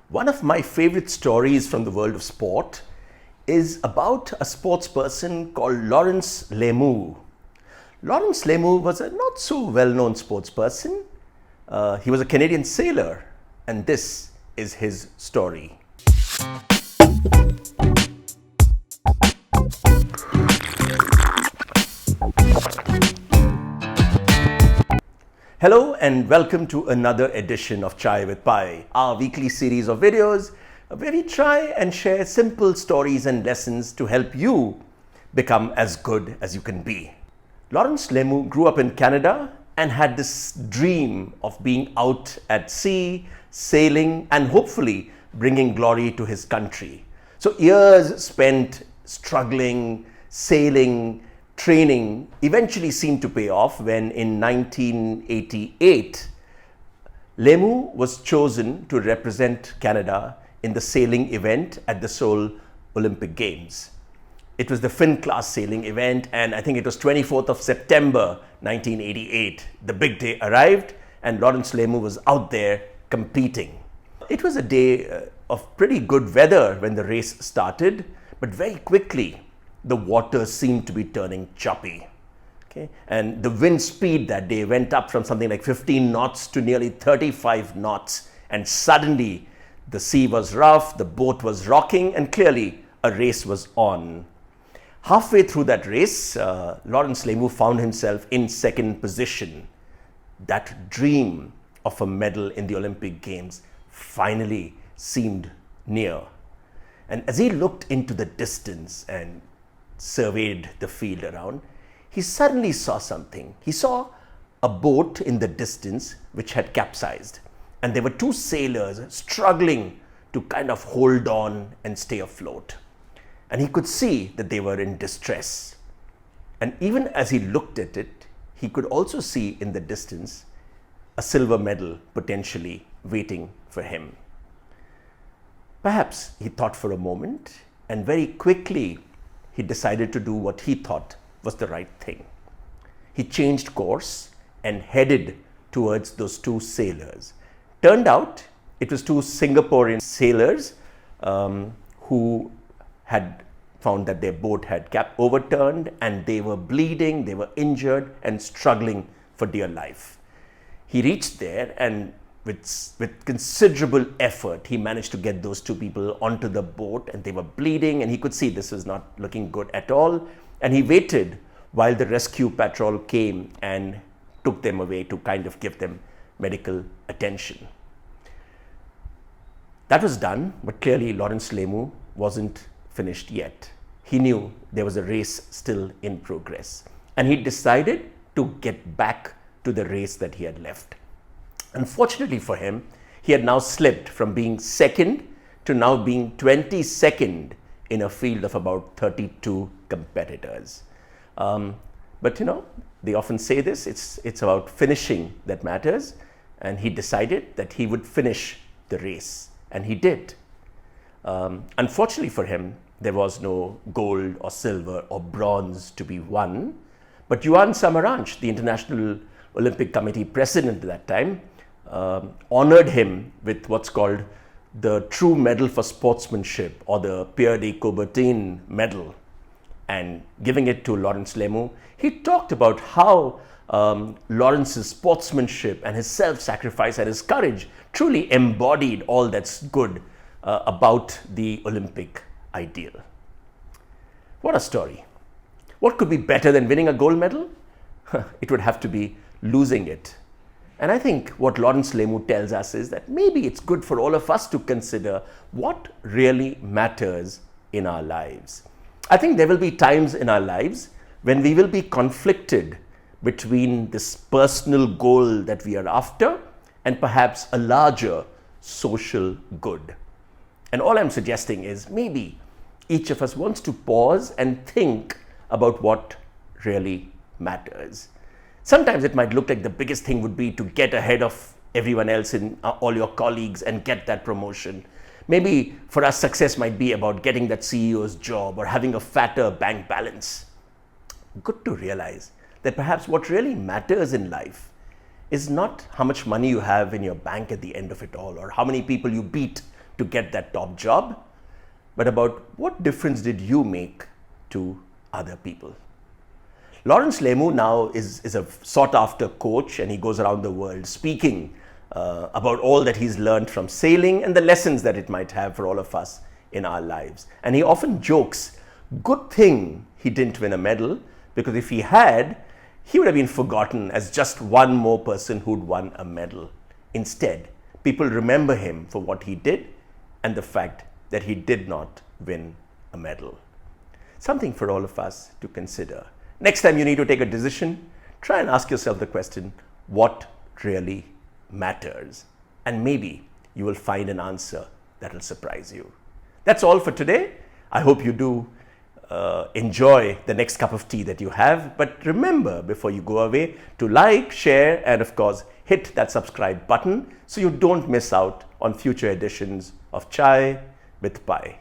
One of my favorite stories from the world of sport is about a sports person called Lawrence Lemieux. Lawrence Lemieux was a not so well-known sports person. He was a Canadian sailor, and this is his story. Hello and welcome to another edition of Chai with Pai, our weekly series of videos where we try and share simple stories and lessons to help you become as good as you can be. Lawrence Lemieux grew up in Canada and had this dream of being out at sea, sailing, and hopefully bringing glory to his country. So years spent struggling, sailing, training eventually seemed to pay off when in 1988, Lemieux was chosen to represent Canada in the sailing event at the Seoul Olympic Games. It was the Finn class sailing event, and I think it was 24th of September 1988. The big day arrived and Lawrence Lemieux was out there competing. It was a day of pretty good weather when the race started, but very quickly the water seemed to be turning choppy. Okay? And the wind speed that day went up from something like 15 knots to nearly 35 knots. And suddenly the sea was rough, the boat was rocking, and clearly a race was on. Halfway through that race, Lawrence Lemieux found himself in second position. That dream of a medal in the Olympic Games finally seemed near. And as he looked into the distance and surveyed the field around, he suddenly saw something. He saw a boat in the distance which had capsized, and there were two sailors struggling to kind of hold on and stay afloat. And he could see that they were in distress. And even as he looked at it, he could also see in the distance a silver medal potentially waiting for him. Perhaps he thought for a moment, and very quickly he decided to do what he thought was the right thing. He changed course and headed towards those two sailors. Turned out it was two Singaporean sailors who had found that their boat had overturned and they were bleeding, they were injured and struggling for dear life. He reached there and with considerable effort, he managed to get those two people onto the boat, and they were bleeding, and he could see this was not looking good at all. And he waited while the rescue patrol came and took them away to kind of give them medical attention. That was done, but clearly Lawrence Lemieux wasn't finished yet. He knew there was a race still in progress, and he decided to get back to the race that he had left. Unfortunately for him, he had now slipped from being second to now being 22nd in a field of about 32 competitors. But they often say this, it's about finishing that matters, and he decided that he would finish the race, and he did. Unfortunately for him, there was no gold or silver or bronze to be won, but Yuan Samaranch, the International Olympic Committee president at that time, honored him with what's called the True Medal for Sportsmanship, or the Pierre de Coubertin Medal, and giving it to Lawrence Lemieux. He talked about how Lawrence's sportsmanship and his self-sacrifice and his courage truly embodied all that's good about the Olympic ideal. What a story. What could be better than winning a gold medal? It would have to be losing it. And I think what Lawrence Lemieux tells us is that maybe it's good for all of us to consider what really matters in our lives. I think there will be times in our lives when we will be conflicted between this personal goal that we are after and perhaps a larger social good. And all I'm suggesting is maybe each of us wants to pause and think about what really matters. Sometimes it might look like the biggest thing would be to get ahead of everyone else in all your colleagues and get that promotion. Maybe for us, success might be about getting that CEO's job or having a fatter bank balance. Good to realize that perhaps what really matters in life is not how much money you have in your bank at the end of it all, or how many people you beat to get that top job, but about what difference did you make to other people. Lawrence Lemieux now is a sought after coach, and he goes around the world speaking about all that he's learned from sailing and the lessons that it might have for all of us in our lives. And he often jokes, good thing he didn't win a medal, because if he had, he would have been forgotten as just one more person who'd won a medal. Instead, people remember him for what he did and the fact that he did not win a medal. Something for all of us to consider. Next time you need to take a decision, try and ask yourself the question, what really matters? And maybe you will find an answer that will surprise you. That's all for today. I hope you do enjoy the next cup of tea that you have. But remember, before you go away, to like, share, and of course, hit that subscribe button so you don't miss out on future editions of Chai with Pai.